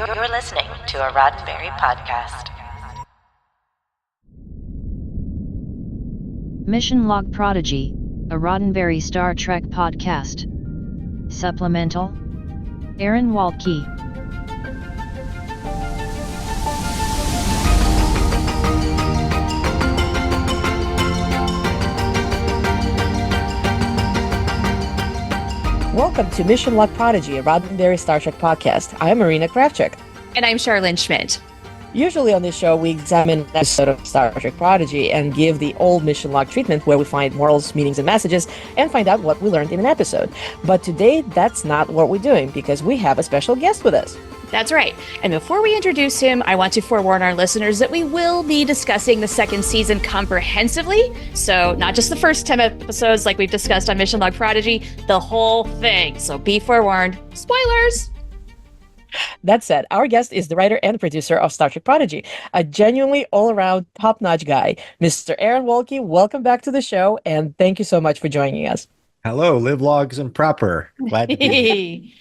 You're listening to a Roddenberry podcast. Mission Log Prodigy, a Roddenberry Star Trek podcast. Supplemental. Aaron Waltke. Welcome to Mission Log Prodigy, a Roddenberry Star Trek podcast. I'm Marina Kravchuk. And I'm Charlene Schmidt. Usually on this show, we examine an episode of Star Trek Prodigy and give the old mission log treatment where we find morals, meanings, and messages and find out what we learned in an episode. But today, that's not what we're doing because we have a special guest with us. That's right. And before we introduce him, I want to forewarn our listeners that we will be discussing the second season comprehensively. So not just the first 10 episodes like we've discussed on Mission Log Prodigy, the whole thing. So be forewarned. Spoilers! That said, our guest is the writer and producer of Star Trek Prodigy, a genuinely all-around top-notch guy. Mr. Aaron Waltke, welcome back to the show, and thank you so much for joining us. Hello, live logs and proper. Glad to be here.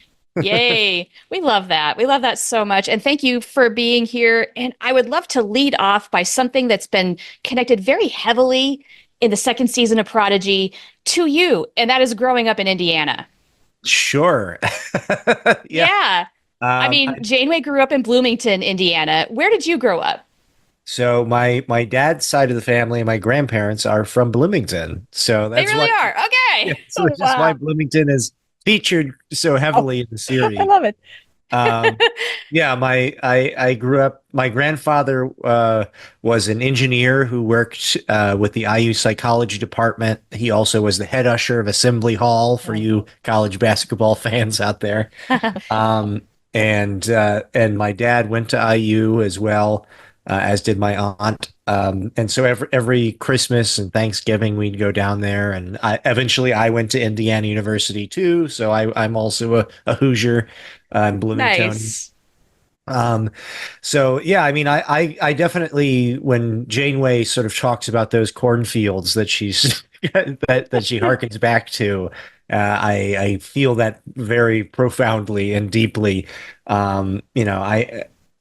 Yay. We love that. We love that so much. And thank you for being here. And I would love to lead off by something that's been connected very heavily in the second season of Prodigy to you, and that is growing up in Indiana. Sure. Yeah. I mean, Janeway grew up in Bloomington, Indiana. Where did you grow up? So my dad's side of the family and my grandparents are from Bloomington. So that's they really are. Okay. Yeah, so it's just why Bloomington is featured so heavily in the series. I love it. Yeah, I grew up. My grandfather was an engineer who worked with the IU psychology department. He also was the head usher of Assembly Hall for you college basketball fans out there. And my dad went to IU as well, as did my aunt. And so every Christmas and Thanksgiving we'd go down there. And eventually I went to Indiana University too. So I'm also a Hoosier in Bloomington. Nice. So yeah, I mean, I definitely, when Janeway sort of talks about those cornfields that she's that she harkens back to, I feel that very profoundly and deeply.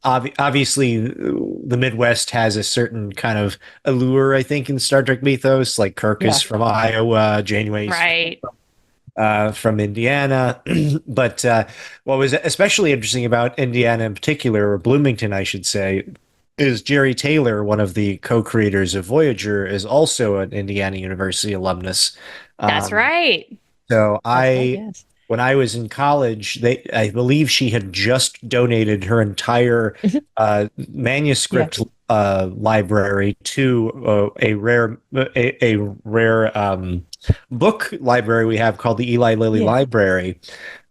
Obviously the Midwest has a certain kind of allure, I think, in Star Trek mythos. Like Kirk is from Iowa, Janeway's right. From Indiana. But what was especially interesting about Indiana in particular, or Bloomington, I should say, is Jerry Taylor, one of the co-creators of Voyager, is also an Indiana University alumnus. That's right. So when I was in college, I believe she had just donated her entire manuscript library to a rare book library we have called the Eli Lilly Library.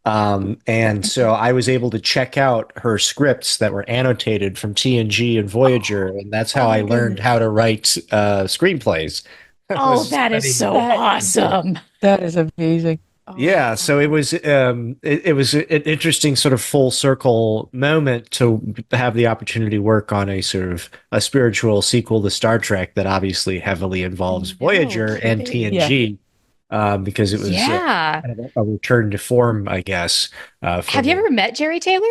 And so I was able to check out her scripts that were annotated from TNG and Voyager, and that's how I learned how to write screenplays. Oh, that is so awesome. That is amazing. Yeah, so it was an interesting sort of full circle moment to have the opportunity to work on a sort of a spiritual sequel to Star Trek that obviously heavily involves Voyager and TNG, because it was kind of a return to form, I guess. Have you ever met Jerry Taylor?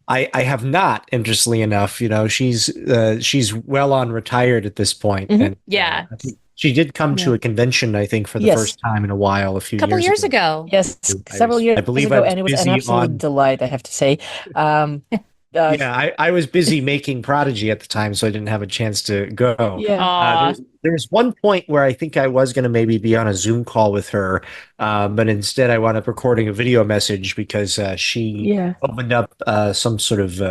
I have not, interestingly enough. You know, she's well on retired at this point. And, I think she did come to a convention, I think, for the first time in a while, a couple years ago. Yes, several years ago, and it was an absolute delight, I have to say. I was busy making Prodigy at the time, so I didn't have a chance to go. Yeah. There's one point where I think I was going to maybe be on a Zoom call with her, but instead I wound up recording a video message because she opened up some sort of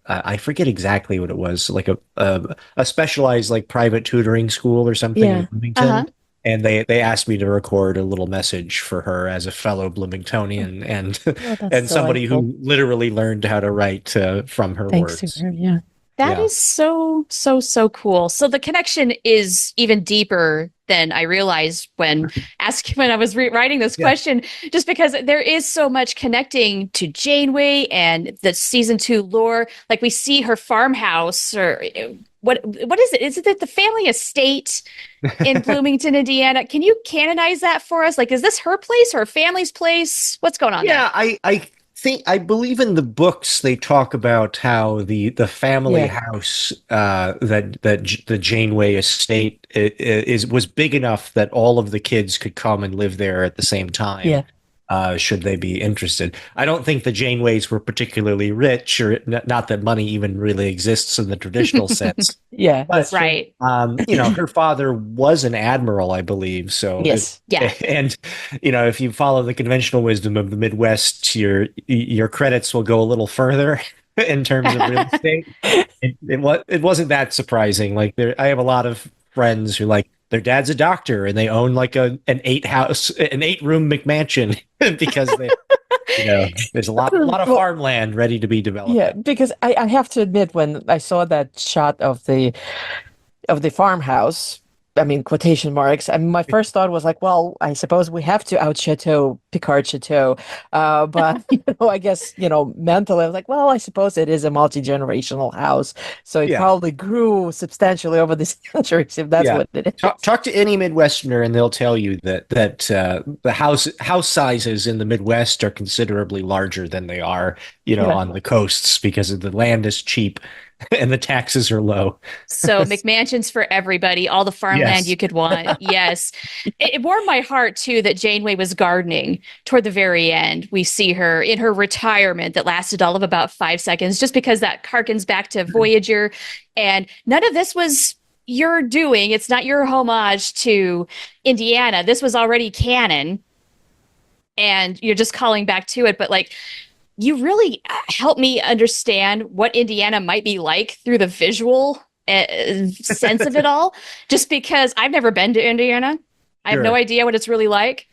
I forget exactly what it was, like a specialized like private tutoring school or something in Bloomington. And they asked me to record a little message for her as a fellow Bloomingtonian and somebody who literally learned how to write from her words. To her, That is so cool. So the connection is even deeper than I realized when I was writing this question, just because there is so much connecting to Janeway and the season 2 lore. Like we see her farmhouse, or what is it? Is it the family estate in Bloomington, Indiana? Can you canonize that for us? Like, is this her place or her family's place? What's going on there? I believe in the books they talk about how the family Yeah. house the Janeway estate was big enough that all of the kids could come and live there at the same time. Yeah. Should they be interested? I don't think the Janeways were particularly rich, or not that money even really exists in the traditional sense. Yeah, But that's true. Right. her father was an admiral, I believe. So, Yes. Yeah. and if you follow the conventional wisdom of the Midwest, your credits will go a little further in terms of real estate. It wasn't that surprising. Like I have a lot of friends who like their dad's a doctor and they own like an 8-room McMansion because there's a lot of Well, farmland ready to be developed. yeah, because I have to admit, when I saw that shot of the farmhouse, I mean, quotation marks, I mean, my first thought was like, well, I suppose we have to out Chateau Picard Chateau. But I guess, mentally I was like, well, I suppose it is a multi-generational house. So it Yeah. probably grew substantially over the centuries, if that's Yeah. what it is. Talk to any Midwesterner, and they'll tell you that the house sizes in the Midwest are considerably larger than they are, Yeah. on the coasts because the land is cheap and the taxes are low. So McMansions for everybody, all the farmland Yes. you could want. Yes. It warmed my heart too that Janeway was gardening toward the very end. We see her in her retirement that lasted all of about 5 seconds, just because that harkens back to Voyager. And none of this was your doing. It's not your homage to Indiana. This was already canon. And you're just calling back to it. But like, you really helped me understand what Indiana might be like through the visual sense of it all, just because I've never been to Indiana. I have no Sure. idea what it's really like.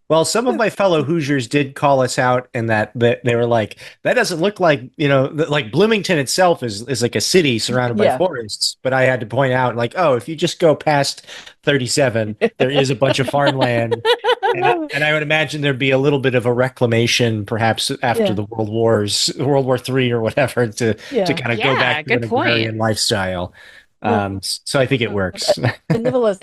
Well, some of my fellow Hoosiers did call us out, and that they were like, "That doesn't look like like Bloomington itself is like a city surrounded by Yeah. forests." But I had to point out, like, oh, if you just go past 37, there is a bunch of farmland, and I would imagine there'd be a little bit of a reclamation, perhaps after Yeah. the World War III or whatever, to Yeah. kind of Yeah, go back to good an point. agrarian lifestyle. Well, So I think it works. But nevertheless,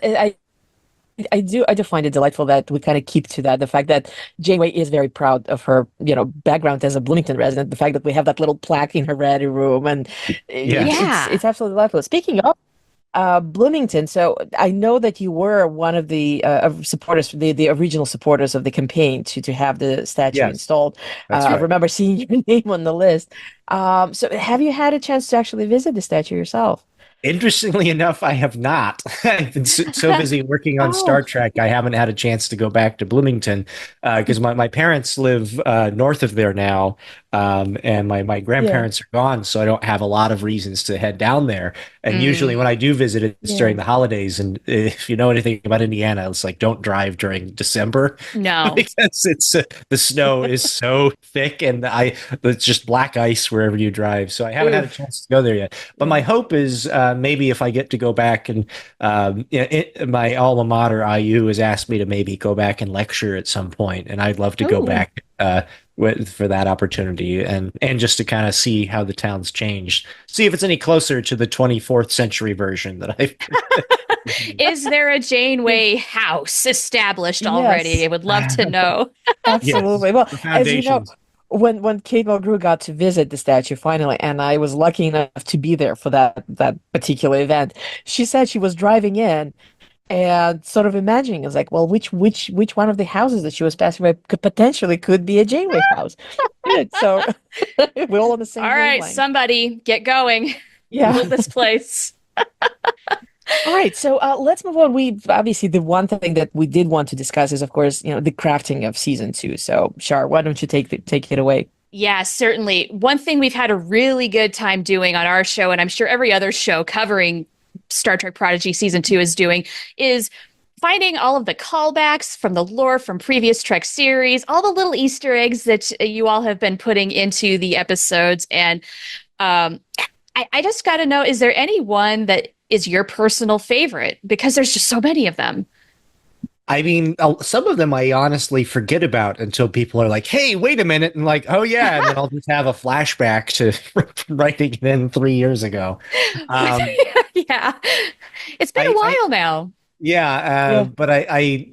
I do find it delightful that we kind of keep to that. The fact that Janeway is very proud of her, background as a Bloomington resident. The fact that we have that little plaque in her ready room, and Yeah. Yeah. it's absolutely delightful. Speaking of Bloomington, so I know that you were one of the supporters, the original supporters of the campaign to have the statue Yes, installed. that's I right. remember seeing your name on the list. So have you had a chance to actually visit the statue yourself? Interestingly enough, I have not. I've been so busy working on Star Oh, Trek, I haven't had a chance to go back to Bloomington because my parents live north of there now, and my yeah, grandparents are gone, so I don't have a lot of reasons to head down there. And usually Mm, when I do visit, it's yeah. during the holidays. And if you know anything about Indiana, it's like don't drive during December no. because the snow is so thick and it's just black ice wherever you drive. So I haven't had a Oof. chance to go there yet. But my Yeah. hope is maybe if I get to go back and my alma mater IU has asked me to maybe go back and lecture at some point, and I'd love to go Ooh. back for that opportunity and just to kind of see how the town's changed, see if it's any closer to the 24th century version that I've. Is there a Janeway house established already? Yes. I would love to know. Absolutely. Well, The as you know, foundations. when Kate Mulgrew got to visit the statue finally, and I was lucky enough to be there for that particular event, she said she was driving in and sort of imagining, it's like, well, which one of the houses that she was passing by could be a Janeway house. Good. So we're all on the same All right, wavelength. somebody get going. Yeah. Build this place. All right, so let's move on. We obviously, the one thing that we did want to discuss is, of course, the crafting of season 2. So, Shar, why don't you take it away? Yeah, certainly. One thing we've had a really good time doing on our show, and I'm sure every other show covering Star Trek Prodigy season 2 is doing, is finding all of the callbacks from the lore from previous Trek series, all the little Easter eggs that you all have been putting into the episodes. And I just got to know, is there any one that is your personal favorite? Because there's just so many of them. I mean, some of them I honestly forget about until people are like, "Hey, wait a minute," and like, "Oh yeah," and then I'll just have a flashback to writing it in 3 years ago. Um, Yeah. It's been a while now. Yeah, Yeah. but I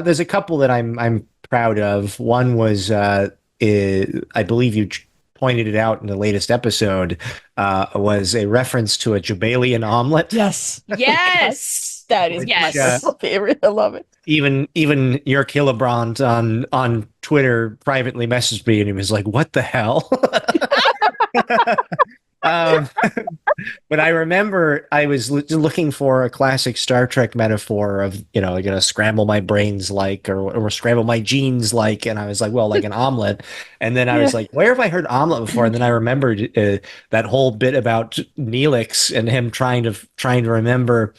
there's a couple that I'm proud of. One was, I believe you pointed it out in the latest episode, was a reference to a Jabalian omelet. Yes. Yes. That is my personal favorite. I love it. Even your Hillebrand on Twitter privately messaged me and he was like, "What the hell?" um, but I remember I was looking for a classic Star Trek metaphor of, scramble my brains like, or scramble my genes like, and I was like, well, like an omelet. And then I was like, where have I heard omelet before? And then I remembered that whole bit about Neelix and him trying to remember,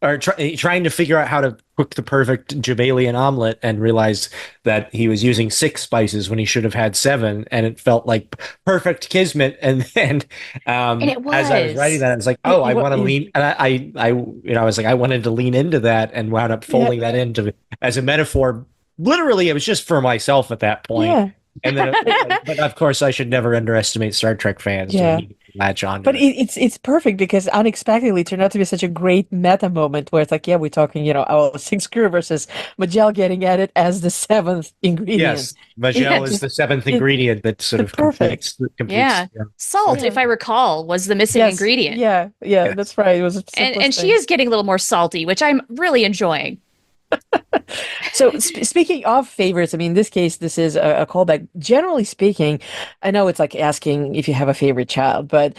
or trying to figure out how to cook the perfect Jabalian omelet, and realized that he was using 6 spices when he should have had 7, and it felt like perfect kismet. And it was. As I was writing that, I was like, oh, I want to lean, and I was like, I wanted to lean into that, and wound up folding that into as a metaphor. Literally, it was just for myself at that point. Yeah. And then, but of course, I should never underestimate Star Trek fans. Yeah. Latch on. But it's perfect because unexpectedly it turned out to be such a great meta moment where it's like, yeah, we're talking, our 6th crew versus Majel getting at it as the 7th ingredient. Yes, Majel is the 7th ingredient that sort of completes. Yeah. Salt, if I recall, was the missing ingredient. Yeah, that's right. It was and she is getting a little more salty, which I'm really enjoying. So speaking of favorites, I mean, in this case, this is a callback. Generally speaking, I know it's like asking if you have a favorite child, but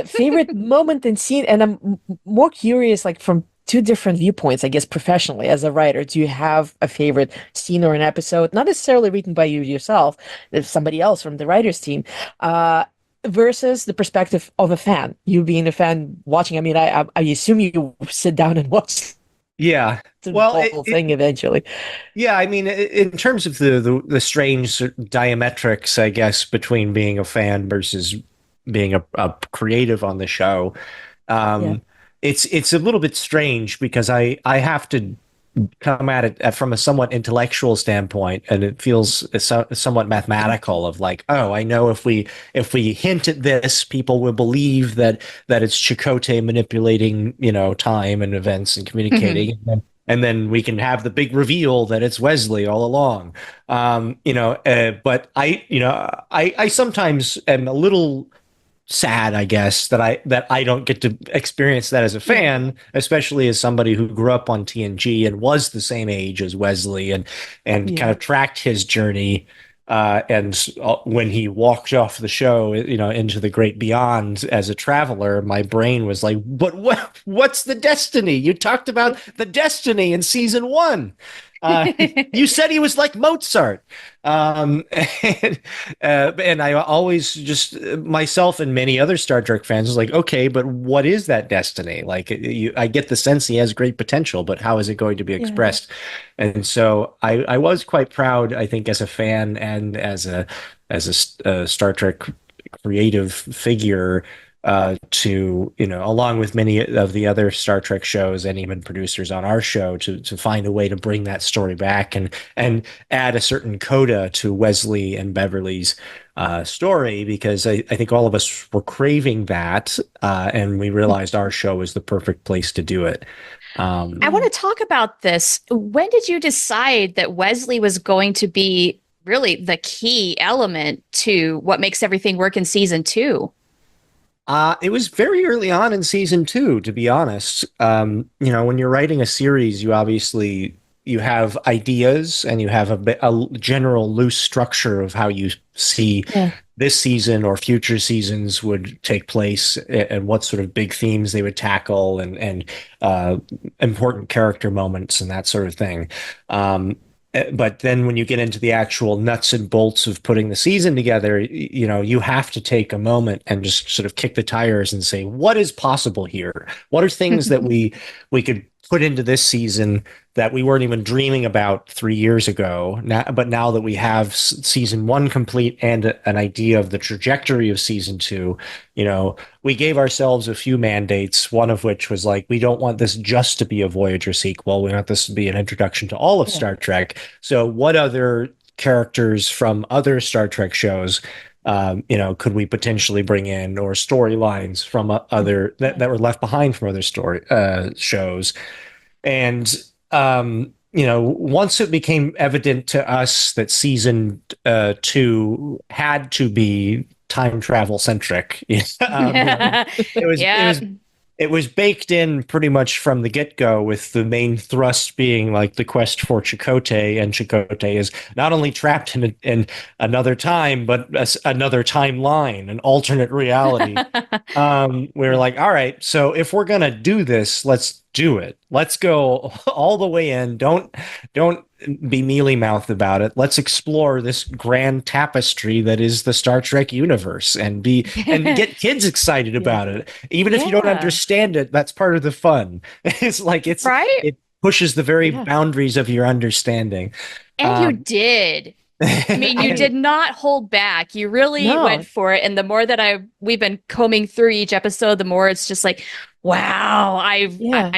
favorite moment and scene, and I'm more curious, like from 2 different viewpoints, I guess, professionally as a writer. Do you have a favorite scene or an episode, not necessarily written by you yourself, if somebody else from the writers team, versus the perspective of a fan, you being a fan watching? I mean, I assume you sit down and watch. Yeah, the whole thing eventually. Yeah, I mean, in terms of the strange diametrics, I guess, between being a fan versus being a creative on the show, it's a little bit strange because I have to come at it from a somewhat intellectual standpoint, and it feels somewhat mathematical of like, oh, I know if we hint at this, people will believe that it's Chakotay manipulating, time and events and communicating. Mm-hmm. And then we can have the big reveal that it's Wesley all along. But I sometimes am a little sad, I guess, that I don't get to experience that as a fan, especially as somebody who grew up on TNG and was the same age as Wesley and kind of tracked his journey. And when he walked off the show, into the great beyond as a traveler, my brain was like, but what's the destiny? You talked about the destiny in season 1. You said he was like Mozart. And I always just, myself and many other Star Trek fans was like, okay, but what is that destiny? Like, I get the sense he has great potential, but how is it going to be expressed? And so I was quite proud, I think, as a fan and as a Star Trek creative figure, to, along with many of the other Star Trek shows and even producers on our show, to find a way to bring that story back and add a certain coda to Wesley and Beverly's story, because I think all of us were craving that, and we realized our show was the perfect place to do it. I want to talk about this. When did you decide that Wesley was going to be really the key element to what makes everything work in season 2? It was very early on in season 2, to be honest. When you're writing a series, you have ideas and you have a general loose structure of how you see this season or future seasons would take place, and what sort of big themes they would tackle, and important character moments and that sort of thing. But then when you get into the actual nuts and bolts of putting the season together, you have to take a moment and just sort of kick the tires and say, what is possible here? What are things that we could put into this season that we weren't even dreaming about 3 years ago? But now that we have season 1 complete and an idea of the trajectory of season 2, we gave ourselves a few mandates, one of which was like, we don't want this just to be a Voyager sequel. We want this to be an introduction to all of Star Trek. So what other characters from other Star Trek shows could we potentially bring in, or storylines from other that were left behind from other shows? And once it became evident to us that season 2 had to be time travel centric, it was Yeah. it was baked in pretty much from the get-go, with the main thrust being like the quest for Chakotay, and Chakotay is not only trapped in another time, but another timeline, an alternate reality. We were like, all right, so if we're gonna do this, let's do it. Let's go all the way in. Don't be mealy mouthed about it. Let's explore this grand tapestry that is the Star Trek universe, and get kids excited about it. Even if you don't understand it, that's part of the fun. It's right. It pushes the very boundaries of your understanding. And you did. I mean, you did not hold back. You really went for it. And the more that we've been combing through each episode, the more it's just like, wow, I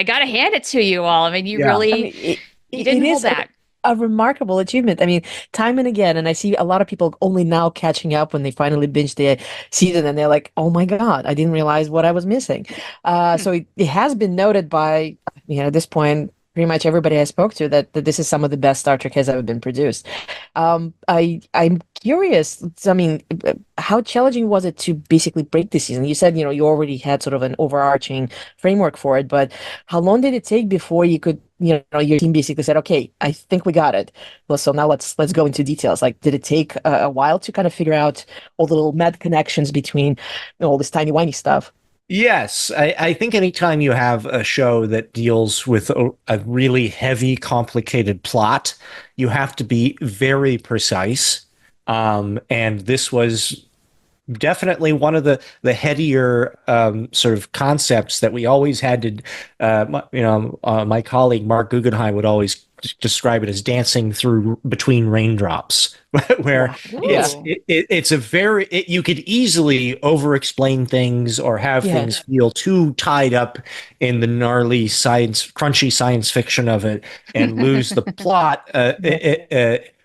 got to hand it to you all. I mean, you really, you didn't hold back. A remarkable achievement. I mean, time and again, and I see a lot of people only now catching up when they finally binge the season, and they're like, "Oh my God, I didn't realize what I was missing." So it has been noted by, at this point, pretty much everybody I spoke to that this is some of the best Star Trek has ever been produced. I'm curious. I mean, how challenging was it to basically break this season? You said, you already had sort of an overarching framework for it, but how long did it take before you could, your team basically said, okay, I think we got it. Well, so now let's go into details. Like, did it take a while to kind of figure out all the little mad connections between all this tiny whiny stuff? Yes, I think anytime you have a show that deals with a really heavy, complicated plot, you have to be very precise. And this was definitely one of the headier sort of concepts that we always had to, my colleague Mark Guggenheim would always describe it as dancing through between raindrops, where it's a very, you could easily over-explain things or have things feel too tied up in the gnarly crunchy science fiction of it, and lose the plot,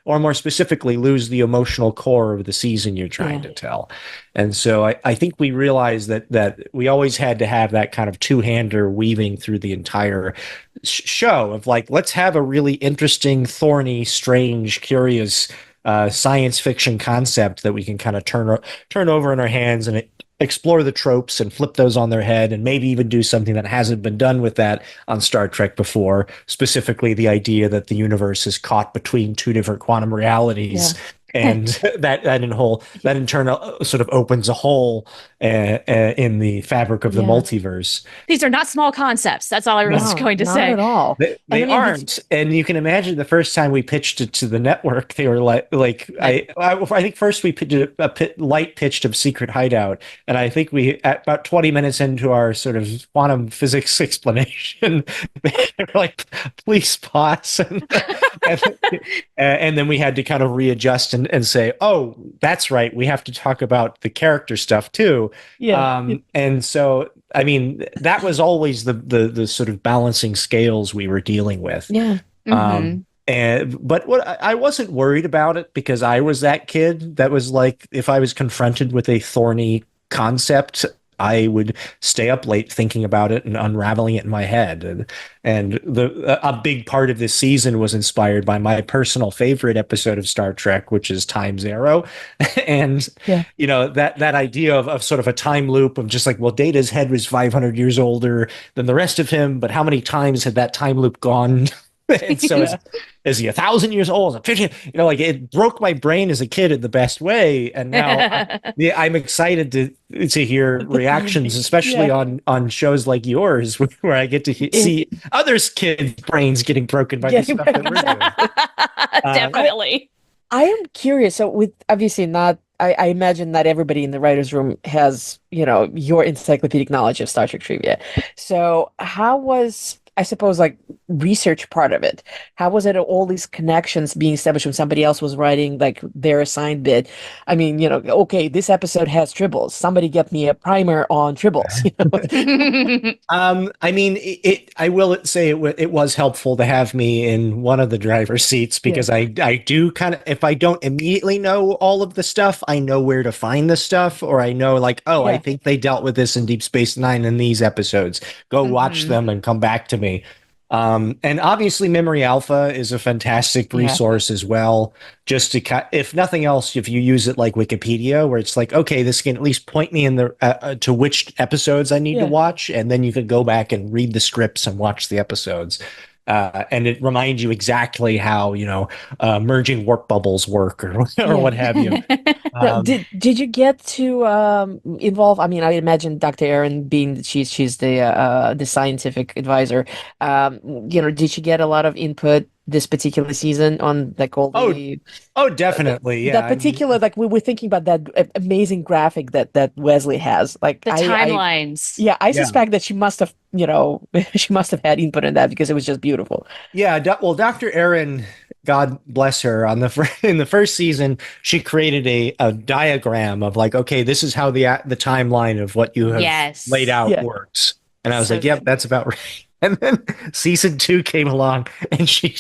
or more specifically, lose the emotional core of the season you're trying to tell. And so I think we realized that we always had to have that kind of two-hander weaving through the entire show of like, let's have a really interesting, thorny, strange, curious science fiction concept that we can kind of turn over in our hands and explore the tropes and flip those on their head, and maybe even do something that hasn't been done with that on Star Trek before, specifically the idea that the universe is caught between two different quantum realities. And that in turn sort of opens a hole in the fabric of the multiverse. These are not small concepts. That's all I was going to say. Not at all. They aren't. And you can imagine the first time we pitched it to the network, they were like I think first we pitched a light pitched of Secret Hideout, and I think we, at about 20 minutes into our sort of quantum physics explanation, they were like, please pause. And then we had to kind of readjust and say, oh, that's right, we have to talk about the character stuff too. And so, I mean, that was always the sort of balancing scales we were dealing with. But I wasn't worried about it, because I was that kid that was like, if I was confronted with a thorny concept, I would stay up late thinking about it and unraveling it in my head. And a big part of this season was inspired by my personal favorite episode of Star Trek, which is Time Zero. And, that idea of sort of a time loop of just like, well, Data's head was 500 years older than the rest of him, but how many times had that time loop gone? And so is he 1,000 years old? 50? Like, it broke my brain as a kid in the best way. And now I'm excited to hear reactions, especially on shows like yours, where I get to see others' kids' brains getting broken by the stuff that we're doing. Definitely. I am curious. So, with obviously not, I imagine not everybody in the writer's room has, your encyclopedic knowledge of Star Trek trivia. So how was, I suppose, like, research part of it? How was it all these connections being established when somebody else was writing like their assigned bit? I mean, okay, this episode has tribbles. Somebody get me a primer on tribbles. I mean, I will say it was helpful to have me in one of the driver's seats, because I do kind of, if I don't immediately know all of the stuff, I know where to find the stuff, or I know like, I think they dealt with this in Deep Space Nine in these episodes. Go watch them and come back to me. And obviously, Memory Alpha is a fantastic resource as well. Just to, if nothing else, if you use it like Wikipedia, where it's like, okay, this can at least point me in the to which episodes I need to watch, and then you could go back and read the scripts and watch the episodes. And it reminds you exactly how, merging warp bubbles work or what have you. Now, did you get to involve? I mean, I imagine Dr. Aaron, being that she's the scientific advisor. Did you get a lot of input this particular season on like all the? Oh, definitely, yeah. That particular, like we were thinking about that amazing graphic that Wesley has, like the timelines. I suspect that she must have, she must have had input in that because it was just beautiful. Yeah, well, Dr. Aaron, God bless her, in the first season, she created a diagram of like, okay, this is how the timeline of what you have laid out works. And I was like, yep, that's about right. And then season 2 came along and she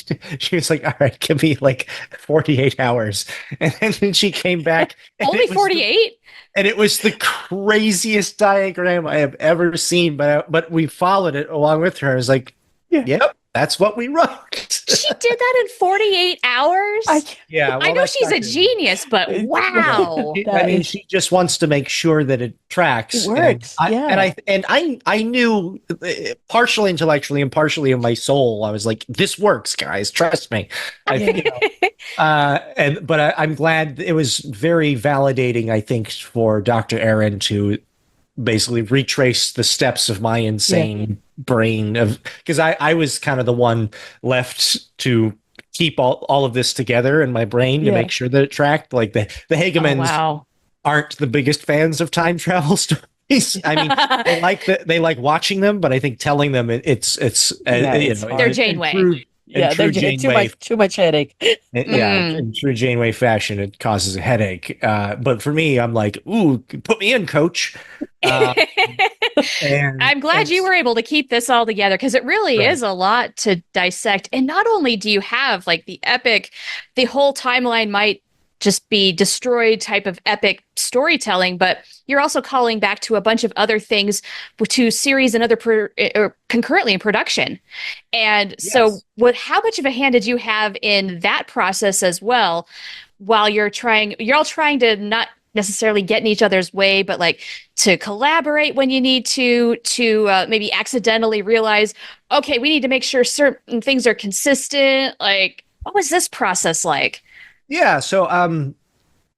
was like, all right, give me like 48 hours. And then she came back. Only 48? And it was the craziest diagram I have ever seen, but we followed it along with her. I was like, yep, that's what we wrote. She did that in 48 hours? I know she's a genius, but wow. I mean, she just wants to make sure that it tracks. It works. And I knew, partially intellectually and partially in my soul, I was like, this works, guys. Trust me. But I'm glad. It was very validating, I think, for Dr. Aaron to basically retrace the steps of my insane brain, because I was kind of the one left to keep all of this together in my brain to make sure that it tracked. Like the Hagemans aren't the biggest fans of time travel stories. I mean, they like watching them, but I think telling them it's they're Janeway. Too much headache. In true Janeway fashion, it causes a headache. But for me, I'm like, ooh, put me in, coach. And I'm glad you were able to keep this all together, because it really is a lot to dissect. And not only do you have like the whole timeline might just be destroyed type of epic storytelling, but you're also calling back to a bunch of other things, to series and other concurrently in production. And so how much of a hand did you have in that process as well, while you're all trying to not necessarily get in each other's way, but like to collaborate when you need to maybe accidentally realize, okay, we need to make sure certain things are consistent. Like, what was this process like? Yeah. So,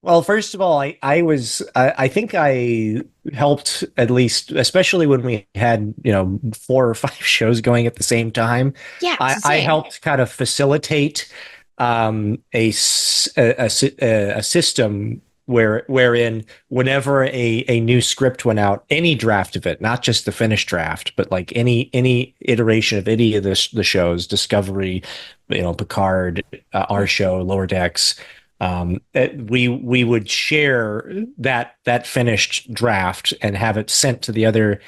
well, first of all, I think I helped, at least, especially when we had, 4 or 5 shows going at the same time. Yeah. I helped kind of facilitate a system wherein whenever a new script went out, any draft of it, not just the finished draft, but like any iteration of any of the shows, Discovery, Picard, our show, Lower Decks, we would share that finished draft and have it sent to the other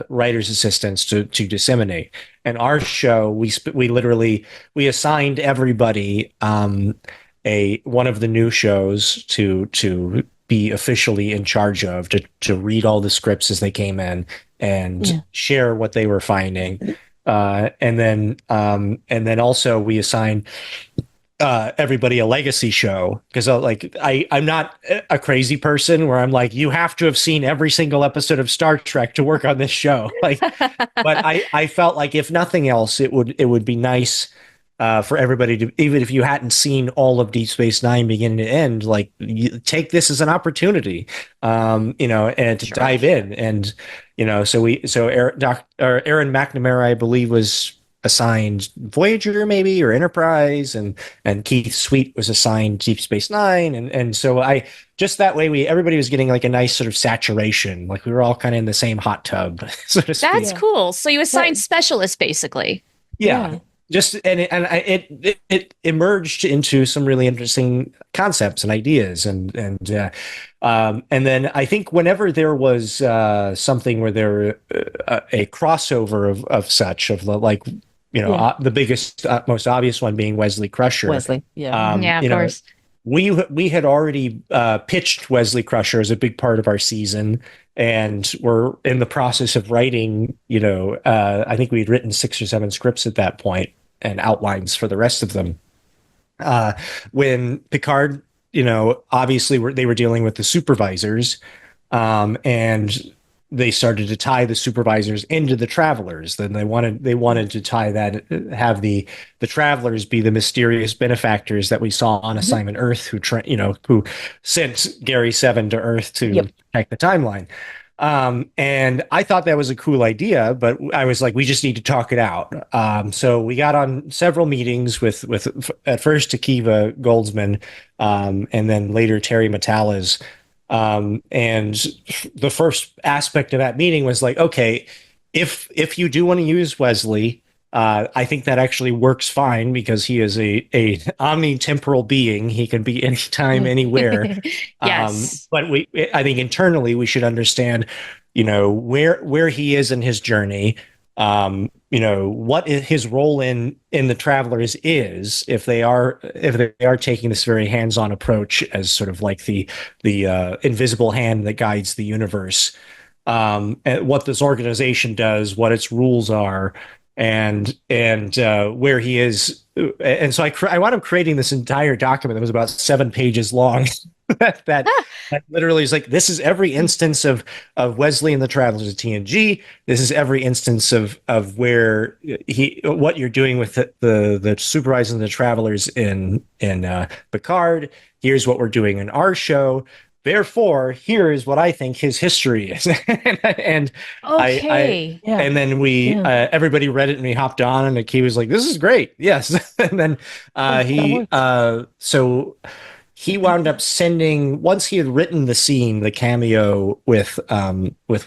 writers' assistants to disseminate. And our show, we literally assigned everybody one of the new shows to be officially in charge of, to read all the scripts as they came in and share what they were finding. And then also we assigned everybody a legacy show, because I'm not a crazy person where I'm like, you have to have seen every single episode of Star Trek to work on this show. But I felt like, if nothing else, it would be nice for everybody to, even if you hadn't seen all of Deep Space Nine beginning to end, like, you take this as an opportunity, and to dive in. And so Aaron McNamara, I believe, was assigned Voyager, maybe, or Enterprise, and Keith Sweet was assigned Deep Space Nine, and so I just that way everybody was getting like a nice sort of saturation, like we were all kind of in the same hot tub, so to speak. That's cool. So you assigned specialists, basically. Yeah. Just it emerged into some really interesting concepts and ideas, and then I think whenever there was something where there a crossover of such, of the biggest most obvious one being Wesley Crusher. Wesley, of course. we had already pitched Wesley Crusher as a big part of our season, and we're in the process of writing. I think we'd written 6 or 7 scripts at that point and outlines for the rest of them. When Picard, obviously they were dealing with the supervisors, and they started to tie the supervisors into the travelers. Then they wanted to tie that, have the travelers be the mysterious benefactors that we saw on Assignment Earth, who sent Gary Seven to Earth to protect the timeline. And I thought that was a cool idea, but I was like, we just need to talk it out. So we got on several meetings with at first Akiva Goldsman, and then later Terry Matalas. And the first aspect of that meeting was like, okay, if you do want to use Wesley, I think that actually works fine because he is a omnitemporal being. He can be anytime, anywhere. Yes. But I think internally we should understand, where he is in his journey. What his role in the Travelers is, if they are taking this very hands-on approach as sort of like the invisible hand that guides the universe, and what this organization does, what its rules are, and where he is. And so I wound up creating this entire document that was about 7 pages long. that literally is like, this is every instance of Wesley and the Travelers of TNG. This is every instance of where what you're doing with the supervising the Travelers in Picard. Here's what we're doing in our show. Therefore, here is what I think his history is. And okay. And then everybody read it and we hopped on, and he was like, this is great. Yes. And then he wound up sending, once he had written the scene, the cameo with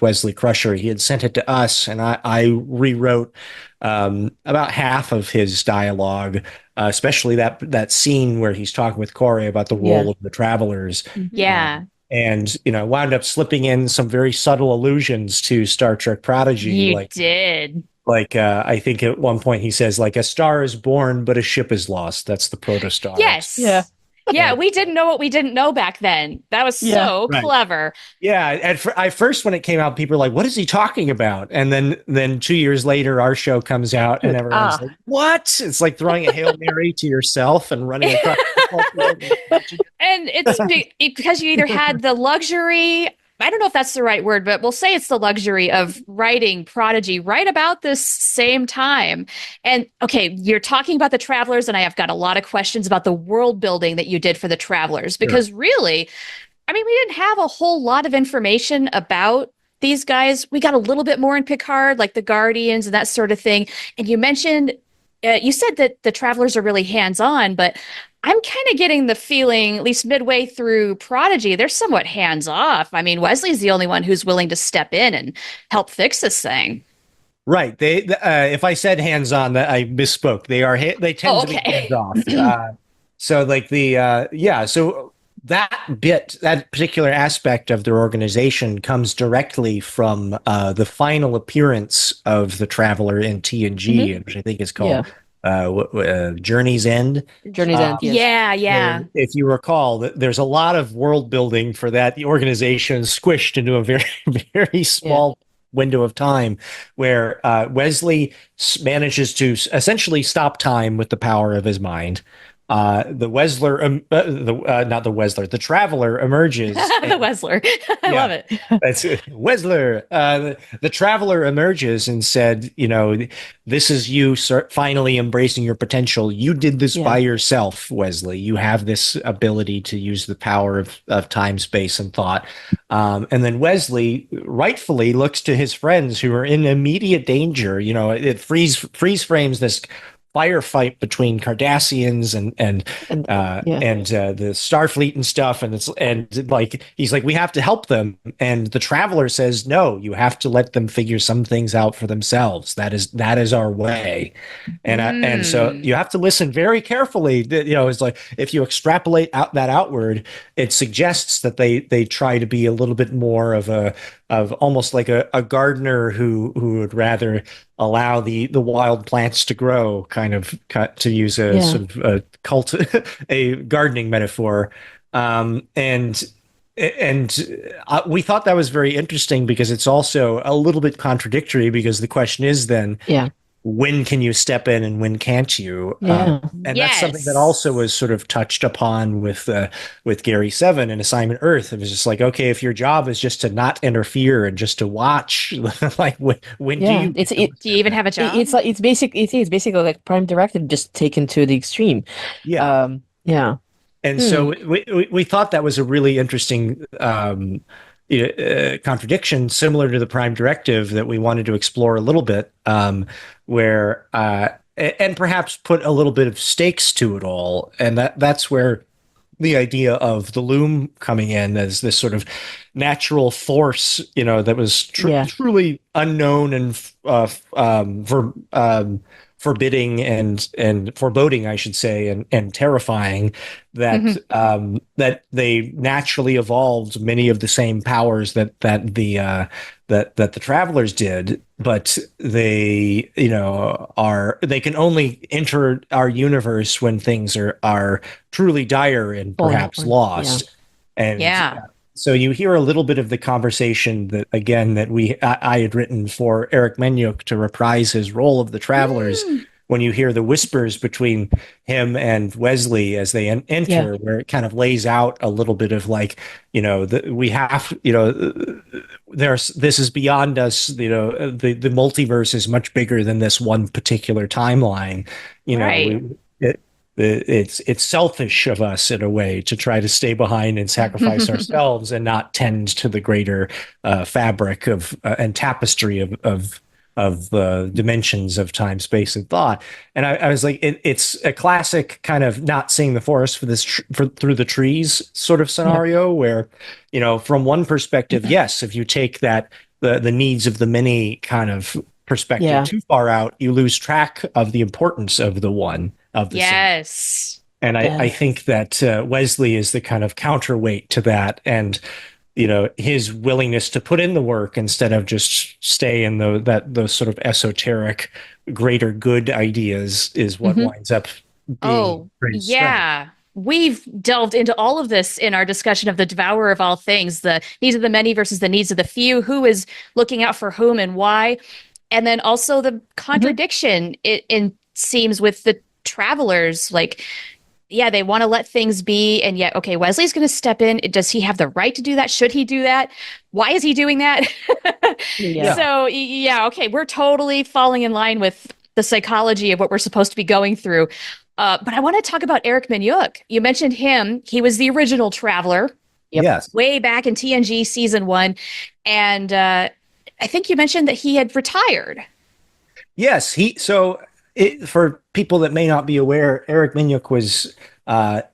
Wesley Crusher, he had sent it to us, and I rewrote about half of his dialogue, especially that scene where he's talking with Corey about the role of the Travelers. Yeah. And wound up slipping in some very subtle allusions to Star Trek Prodigy. You did. Like, I think at one point he says, like, a star is born, but a ship is lost. That's the protostar. Yes. Yeah. Yeah, we didn't know what we didn't know back then. That was so clever. Yeah, at first when it came out, people were like, "What is he talking about?" And then 2 years later, our show comes out, and everyone's like, "What?" It's like throwing a Hail Mary to yourself and running across the And it's because you either had the luxury, I don't know if that's the right word, but we'll say it's the luxury of writing Prodigy right about this same time. And okay, you're talking about the Travelers, and I have got a lot of questions about the world building that you did for the Travelers, because really, I mean, we didn't have a whole lot of information about these guys. We got a little bit more in Picard, like the Guardians and that sort of thing. And you mentioned, you said that the Travelers are really hands-on, but I'm kind of getting the feeling, at least midway through Prodigy, they're somewhat hands-off. I mean, Wesley's the only one who's willing to step in and help fix this thing. Right. They, if I said hands-on, that I misspoke. They tend to be hands-off. So like so that particular aspect of their organization comes directly from the final appearance of the Traveler in TNG, which I think is called Journey's End. Journey's End. Yes. Yeah. If you recall, there's a lot of world building for that. The organization squished into a very, very small window of time, where Wesley manages to essentially stop time with the power of his mind. The Traveler emerges. The Wesler. I love it. That's Wesler. The Traveler emerges and said, this is you finally embracing your potential. You did this by yourself, Wesley. You have this ability to use the power of time, space, and thought. And then Wesley rightfully looks to his friends who are in immediate danger. It freeze frames this firefight between Cardassians and the Starfleet and stuff, and like he's like, we have to help them, and the Traveler says, no, you have to let them figure some things out for themselves. That is our way, and so you have to listen very carefully. It's like if you extrapolate outward, it suggests that they try to be a little bit more of almost like a gardener who would rather allow the wild plants to grow, to use a sort of a a gardening metaphor. And we thought that was very interesting because it's also a little bit contradictory, because the question is then, when can you step in and when can't you? And that's something that also was sort of touched upon with Gary Seven and Assignment Earth. It was just like, okay, if your job is just to not interfere and just to watch, like when do you do you even have a job? It's basically like Prime Directive just taken to the extreme. And so we thought that was a really interesting contradiction, similar to the Prime Directive, that we wanted to explore a little bit, where and perhaps put a little bit of stakes to it all. And that's where the idea of the loom coming in as this sort of natural force, that was truly unknown and forbidding and foreboding, I should say, and terrifying, that that they naturally evolved many of the same powers that the travelers did, but they they can only enter our universe when things are truly dire and perhaps lost. So you hear a little bit of the conversation that I had written for Eric Menyuk to reprise his role of the travelers. When you hear the whispers between him and Wesley as they enter, where it kind of lays out a little bit of like, this is beyond us. The multiverse is much bigger than this one particular timeline. It's selfish of us in a way to try to stay behind and sacrifice ourselves and not tend to the greater fabric of and tapestry of the dimensions of time, space, and thought. And I was like, it's a classic kind of not seeing the forest through the trees sort of scenario, where, from one perspective, yes, if you take that the needs of the many kind of perspective too far out, you lose track of the importance of the one. Yes. And I think that Wesley is the kind of counterweight to that. And, his willingness to put in the work instead of just stay in those sort of esoteric greater good ideas is what winds up being great strength. We've delved into all of this in our discussion of the devourer of all things, the needs of the many versus the needs of the few, who is looking out for whom and why. And then also the contradiction it seems with the travelers, like, they want to let things be, and yet, okay, Wesley's going to step in. Does he have the right to do that? Should he do that? Why is he doing that? So, okay, we're totally falling in line with the psychology of what we're supposed to be going through. But I want to talk about Eric Menyuk. You mentioned him. He was the original Traveler. Yes. Way back in TNG season 1. And I think you mentioned that he had retired. Yes, for people that may not be aware, Eric Menyuk was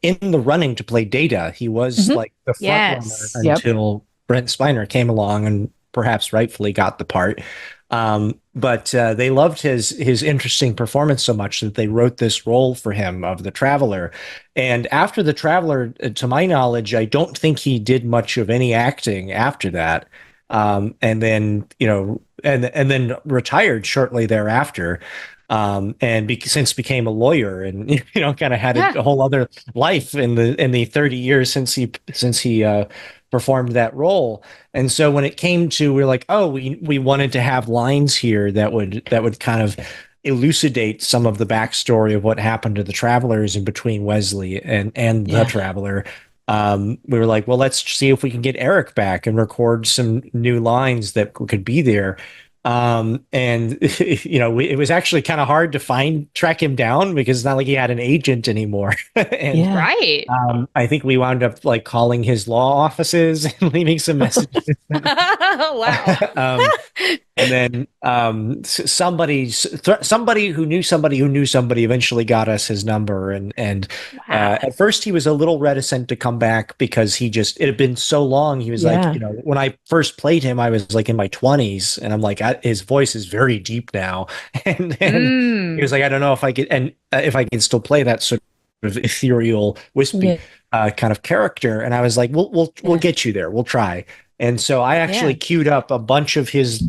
in the running to play Data. He was like the front runner until Brent Spiner came along and perhaps rightfully got the part. But they loved his interesting performance so much that they wrote this role for him of the Traveler. And after the Traveler, to my knowledge, I don't think he did much of any acting after that. And then and then retired shortly thereafter. And since became a lawyer and kind of had a whole other life in the 30 years since he performed that role. And so when it came to, we're like, oh, we wanted to have lines here that would kind of elucidate some of the backstory of what happened to the Travelers in between Wesley and the Traveler. We were like, well, let's see if we can get Eric back and record some new lines that could be there. And it was actually kind of hard to track him down because it's not like he had an agent anymore. Right. I think we wound up like calling his law offices and leaving some messages. Wow. And then somebody who knew somebody eventually got us his number. And at first he was a little reticent to come back because it had been so long. He was like, when I first played him, I was like in my 20s, and I'm like, his voice is very deep now. And he was like, I don't know if I can, if I can still play that sort of ethereal, wispy kind of character. And I was like, we'll get you there. We'll try. And so I actually queued up a bunch of his